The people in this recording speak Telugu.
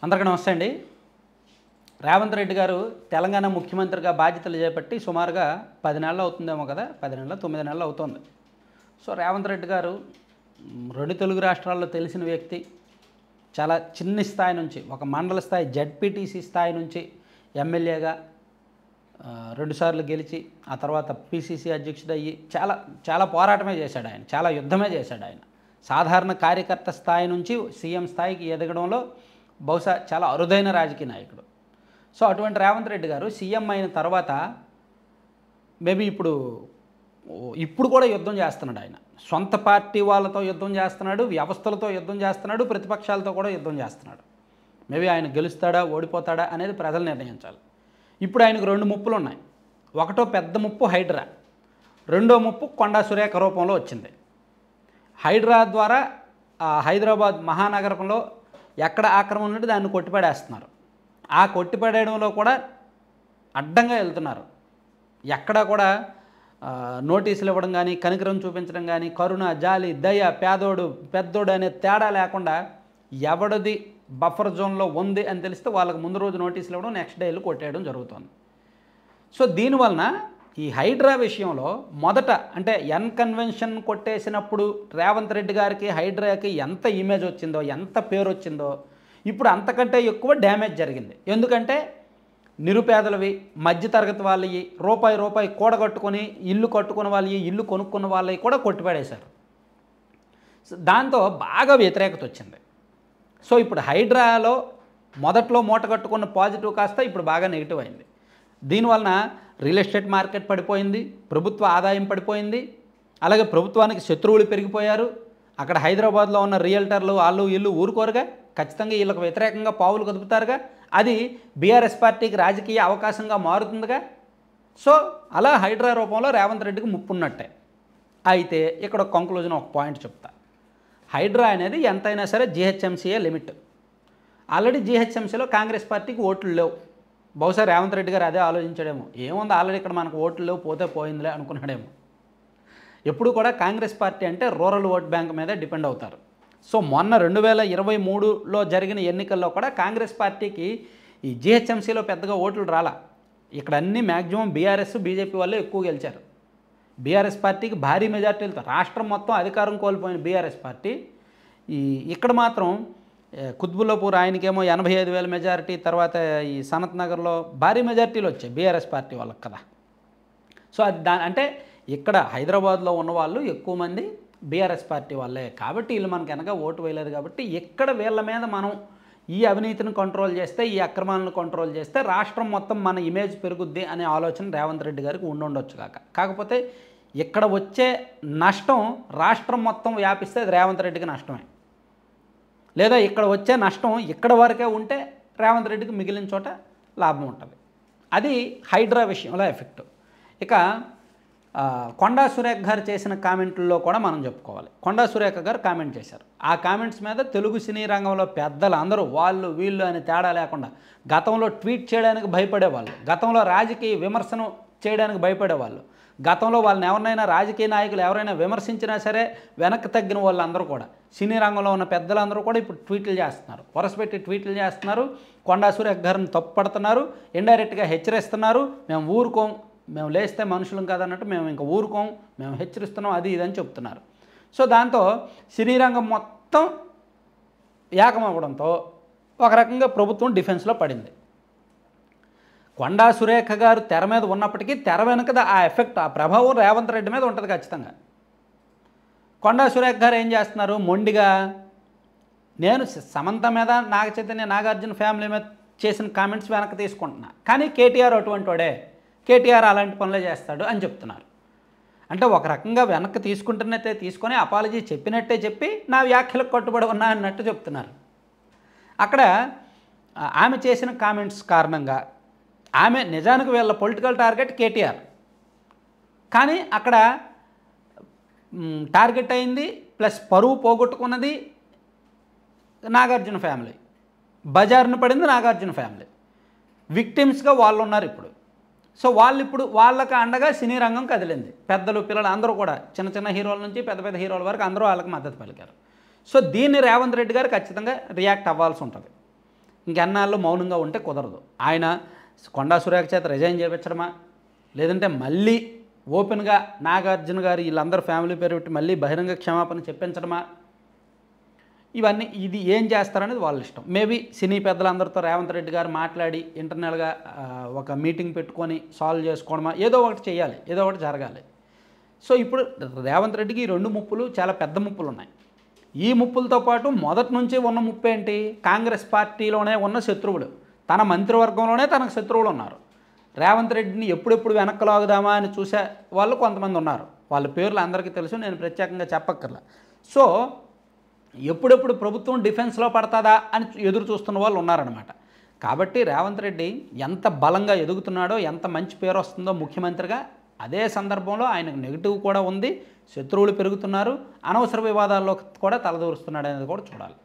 అందరికీ నమస్తే అండి. రేవంత్ రెడ్డి గారు తెలంగాణ ముఖ్యమంత్రిగా బాధ్యతలు చేపట్టి సుమారుగా 10 నెలలు అవుతుందేమో కదా, 10 నెలలు 9 నెలలు అవుతుంది. సో రేవంత్ రెడ్డి గారు రెండు తెలుగు రాష్ట్రాల్లో తెలిసిన వ్యక్తి. చాలా చిన్న స్థాయి నుంచి, ఒక మండల స్థాయి జడ్పీటీసీ స్థాయి నుంచి ఎమ్మెల్యేగా 2 సార్లు గెలిచి ఆ తర్వాత పీసీసీ అధ్యక్షుడు అయ్యి చాలా పోరాటమే చేశాడు ఆయన, చాలా యుద్ధమే చేశాడు ఆయన. సాధారణ కార్యకర్త స్థాయి నుంచి సీఎం స్థాయికి ఎదగడంలో బహుశా చాలా అరుదైన రాజకీయ నాయకుడు. సో అటువంటి రేవంత్ రెడ్డి గారు సీఎం అయిన తర్వాత మేబీ ఇప్పుడు కూడా యుద్ధం చేస్తున్నాడు ఆయన. సొంత పార్టీ వాళ్ళతో యుద్ధం చేస్తున్నాడు, వ్యవస్థలతో యుద్ధం చేస్తున్నాడు, ప్రతిపక్షాలతో కూడా యుద్ధం చేస్తున్నాడు. మేబీ ఆయన గెలుస్తాడా ఓడిపోతాడా అనేది ప్రజలు నిర్ణయించాలి. ఇప్పుడు ఆయనకు 2 ముప్పులు ఉన్నాయి. ఒకటో పెద్ద ముప్పు హైడ్రా, రెండో ముప్పు కొండా సురేఖ రూపంలో వచ్చింది. హైడ్రా ద్వారా హైదరాబాద్ మహానగరంలో ఎక్కడ ఆక్రమణ ఉంటే దాన్ని కొట్టిపడేస్తున్నారు. ఆ కొట్టిపడేయడంలో కూడా అడ్డంగా వెళ్తున్నారు. ఎక్కడ కూడా నోటీసులు ఇవ్వడం కానీ, కనికరం చూపించడం కానీ, కరుణ, జాలి, దయ, పేదోడు పెద్దోడు అనే తేడా లేకుండా ఎవడిది బఫర్ జోన్లో ఉంది అని తెలిస్తే వాళ్ళకి ముందు రోజు నోటీసులు ఇవ్వడం, నెక్స్ట్ డే వెళ్ళి కొట్టేయడం జరుగుతుంది. సో దీనివలన ఈ హైడ్రా విషయంలో మొదట అంటే కన్వెన్షన్ కొట్టేసినప్పుడు రేవంత్ రెడ్డి గారికి హైడ్రాకి ఎంత ఇమేజ్ వచ్చిందో, ఎంత పేరు వచ్చిందో, ఇప్పుడు అంతకంటే ఎక్కువ డ్యామేజ్ జరిగింది. ఎందుకంటే నిరుపేదలవి, మధ్యతరగతి వాళ్ళవి, రూపాయి కూడగట్టుకొని ఇల్లు కట్టుకున్న వాళ్ళవి, ఇల్లు కొనుక్కున్న వాళ్ళవి కూడా కొట్టిపడేశారు. దాంతో బాగా వ్యతిరేకత వచ్చింది. సో ఇప్పుడు హైడ్రాలో మొదట్లో మూట కట్టుకున్న పాజిటివ్ కాస్త ఇప్పుడు బాగా నెగిటివ్ అయింది. దీనివలన రియల్ ఎస్టేట్ మార్కెట్ పడిపోయింది, ప్రభుత్వ ఆదాయం పడిపోయింది, అలాగే ప్రభుత్వానికి శత్రువులు పెరిగిపోయారు. అక్కడ హైదరాబాద్లో ఉన్న రియల్టర్లు వాళ్ళు ఇల్లు ఊరుకోరుగా, ఖచ్చితంగా వీళ్ళకు వ్యతిరేకంగా పావులు కదుపుతారుగా. అది బీఆర్ఎస్ పార్టీకి రాజకీయ అవకాశంగా మారుతుందిగా. సో అలా హైడ్రా రూపంలో రేవంత్ రెడ్డికి ముప్పు ఉన్నట్టే. అయితే ఇక్కడ కంక్లూజన్ ఒక పాయింట్ చెప్తా. హైడ్రా అనేది ఎంతైనా సరే జీహెచ్ఎంసీయే లిమిట్. ఆల్రెడీ జీహెచ్ఎంసీలో కాంగ్రెస్ పార్టీకి ఓట్లు లేవు. బహుశా రేవంత్ రెడ్డి గారు అదే ఆలోచించడేమో, ఏముంది ఆల్రెడీ ఇక్కడ మనకు ఓట్లు లేవు, పోతే పోయిందిలే అనుకున్నాడేమో. ఎప్పుడు కూడా కాంగ్రెస్ పార్టీ అంటే రూరల్ ఓట్ బ్యాంక్ మీదే డిపెండ్ అవుతారు. సో మొన్న 2023లో జరిగిన ఎన్నికల్లో కూడా కాంగ్రెస్ పార్టీకి ఈ జీహెచ్ఎంసీలో పెద్దగా ఓట్లు రాలా. ఇక్కడ అన్ని మ్యాక్సిమం బీఆర్ఎస్ బీజేపీ వాళ్ళే ఎక్కువ గెలిచారు. బీఆర్ఎస్ పార్టీకి భారీ మెజార్టీలతో రాష్ట్రం మొత్తం అధికారం కోల్పోయిన బీఆర్ఎస్ పార్టీ ఇక్కడ మాత్రం కుత్బుల్లాపూర్ ఆయనకేమో 85,000 మెజారిటీ, తర్వాత ఈ సనత్ నగర్లో భారీ మెజార్టీలు వచ్చాయి బీఆర్ఎస్ పార్టీ వాళ్ళకి కదా. సో అది అంటే ఇక్కడ హైదరాబాద్లో ఉన్నవాళ్ళు ఎక్కువ మంది బీఆర్ఎస్ పార్టీ వాళ్ళే కాబట్టి వీళ్ళు మనకు వెనక ఓటు వేయలేదు. కాబట్టి ఇక్కడ వీళ్ళ మీద మనం ఈ అవినీతిని కంట్రోల్ చేస్తే, ఈ అక్రమాలను కంట్రోల్ చేస్తే రాష్ట్రం మొత్తం మన ఇమేజ్ పెరుగుద్ది అనే ఆలోచన రేవంత్ రెడ్డి గారికి ఉండొచ్చు కాకపోతే ఇక్కడ వచ్చే నష్టం రాష్ట్రం మొత్తం వ్యాపిస్తే అది రేవంత్ రెడ్డికి నష్టమే. లేదా ఇక్కడ వచ్చే నష్టం ఇక్కడ వరకే ఉంటే రేవంత్ రెడ్డికి మిగిలిన చోట లాభం ఉంటుంది. అది హైడ్రా విషయంలో ఎఫెక్ట్. ఇక కొండా సురేఖ గారు చేసిన కామెంట్లలో కూడా మనం చెప్పుకోవాలి. కొండా సురేఖ గారు కామెంట్ చేశారు. ఆ కామెంట్స్ మీద తెలుగు సినీ రంగంలో పెద్దలు అందరూ వాళ్ళు వీళ్ళు అని తేడా లేకుండా గతంలో ట్వీట్ చేయడానికి భయపడేవాళ్ళు, గతంలో రాజకీయ విమర్శను చేయడానికి భయపడేవాళ్ళు, గతంలో వాళ్ళని ఎవరినైనా రాజకీయ నాయకులు ఎవరైనా విమర్శించినా సరే వెనక్కి తగ్గిన వాళ్ళందరూ కూడా, సినీ రంగంలో ఉన్న పెద్దలందరూ కూడా ఇప్పుడు ట్వీట్లు చేస్తున్నారు, వరసపెట్టి ట్వీట్లు చేస్తున్నారు, కొండా సురేఖ గారిని తప్పుపడుతున్నారు, ఇండైరెక్ట్గా హెచ్చరిస్తున్నారు. మేము ఊరుకోం, మేము లేస్తే మనుషులం కాదన్నట్టు మేము ఇంకా ఊరుకోం, మేము హెచ్చరిస్తున్నాం, అది ఇదని చెప్తున్నారు. సో దాంతో సినీ రంగం మొత్తం ఏకమవ్వడంతో ఒక రకంగా ప్రభుత్వం డిఫెన్స్లో పడింది. కొండా సురేఖ గారు తెర మీద ఉన్నప్పటికీ తెర వెనుక ఆ ఎఫెక్ట్, ఆ ప్రభావం రేవంత్ రెడ్డి మీద ఉంటుంది ఖచ్చితంగా. కొండా సురేఖ గారు ఏం చేస్తున్నారు, మొండిగా నేను సమంత మీద, నాగ చైతన్య, నాగార్జున ఫ్యామిలీ మీద చేసిన కామెంట్స్ వెనక్కి తీసుకుంటున్నా, కానీ కేటీఆర్ అటువంటి వాడే, కేటీఆర్ అలాంటి పనులే చేస్తాడు అని చెప్తున్నారు. అంటే ఒక రకంగా వెనక్కి తీసుకుంటున్నట్టే తీసుకొని అపాలజీ చెప్పినట్టే చెప్పి నా వ్యాఖ్యలకు కట్టుబడి ఉన్నా అన్నట్టు చెప్తున్నారు. అక్కడ ఆమె చేసిన కామెంట్స్ కారణంగా ఆమె నిజానికి వీళ్ళ పొలిటికల్ టార్గెట్ కేటీఆర్, కానీ అక్కడ టార్గెట్ అయింది ప్లస్ పరువు పోగొట్టుకున్నది నాగార్జున ఫ్యామిలీ, బజార్ను పడింది నాగార్జున ఫ్యామిలీ. విక్టిమ్స్గా వాళ్ళు ఉన్నారు ఇప్పుడు. సో ఇప్పుడు వాళ్ళకి అండగా సినీ రంగం కదిలింది. పెద్దలు పిల్లలు అందరూ కూడా చిన్న చిన్న హీరోల నుంచి పెద్ద పెద్ద హీరోల వరకు అందరూ వాళ్ళకి మద్దతు పలికారు. సో దీన్ని రేవంత్ రెడ్డి గారు ఖచ్చితంగా రియాక్ట్ అవ్వాల్సి ఉంటుంది. ఇంకెన్నాళ్ళు మౌనంగా ఉంటే కుదరదు. ఆయన కొండా సురేఖ చేత రిజైన్ చేయించడమా, లేదంటే మళ్ళీ ఓపెన్గా నాగార్జున గారు వీళ్ళందరూ ఫ్యామిలీ పేరు పెట్టి మళ్ళీ బహిరంగ క్షమాపణ చెప్పించడమా, ఇవన్నీ ఇది ఏం చేస్తారనేది వాళ్ళ ఇష్టం. మేబీ సినీ పెద్దలందరితో రేవంత్ రెడ్డి గారు మాట్లాడి ఇంటర్నల్గా ఒక మీటింగ్ పెట్టుకొని సాల్వ్ చేసుకోవడమా, ఏదో ఒకటి చేయాలి, ఏదో ఒకటి జరగాలి. సో ఇప్పుడు రేవంత్ రెడ్డికి ఈ 2 ముప్పులు చాలా పెద్ద ముప్పులు ఉన్నాయి. ఈ ముప్పులతో పాటు మొదటి నుంచి ఉన్న ముప్పు ఏంటి? కాంగ్రెస్ పార్టీలోనే ఉన్న శత్రువులు, తన మంత్రివర్గంలోనే తనకు శత్రువులు ఉన్నారు. రేవంత్ రెడ్డిని ఎప్పుడెప్పుడు వెనక్కి లాగుదామా అని చూసే వాళ్ళు కొంతమంది ఉన్నారు. వాళ్ళ పేర్లు అందరికీ తెలుసు, నేను ప్రత్యేకంగా చెప్పక్కర్లా. సో ఎప్పుడెప్పుడు ప్రభుత్వం డిఫెన్స్లో పడుతుందా అని ఎదురు చూస్తున్న వాళ్ళు ఉన్నారనమాట. కాబట్టి రేవంత్ రెడ్డి ఎంత బలంగా ఎదుగుతున్నాడో, ఎంత మంచి పేరు వస్తుందో ముఖ్యమంత్రిగా, అదే సందర్భంలో ఆయనకు నెగిటివ్ కూడా ఉంది, శత్రువులు పెరుగుతున్నారు, అనవసర వివాదాల్లో కూడా తలదూరుస్తున్నాడు అనేది కూడా చూడాలి.